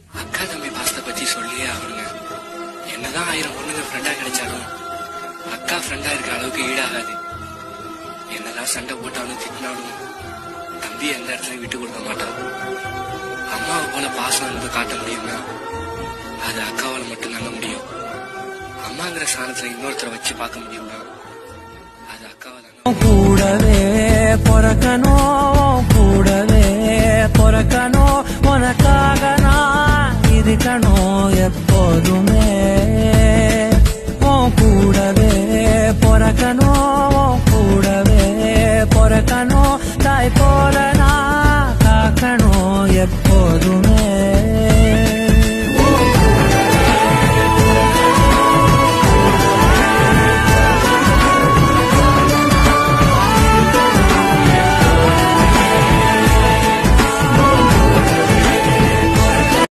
அக்கா தம்பி பாசத்தை பத்தி சொல்லியே ஆகணுங்க. என்னதான் 1000 பொண்ணுங்க ஃப்ரெண்டா கிடைச்சாலும் அக்கா ஃப்ரெண்டா இருக்கிற அளவுக்கு ஈடாகாது. என்னதான் சண்டை போட்டாலும் திட்டினாலும் தம்பி எந்த இடத்துலயும் விட்டு கொடுக்க மாட்டான். அம்மாவை போல பாசம் அன்பு காட்ட முடியும்னா அது அக்காவால மட்டும் தாங்க முடியும். அம்மாங்கிற ஸ்தானத்துல இன்னொருத்தரை வச்சு பார்க்க முடியும்னா அது அக்காவை தாங்க. கூடவே பொறக்கணும், கூடவே பொறக்கணும், உனக்காக நான் இருக்கணும் எப்போதுமே. கூடவே பொறக்கணும், கூடவே பொறக்கணும், தாய் போல நான் காக்கணும் எப்போதுமே.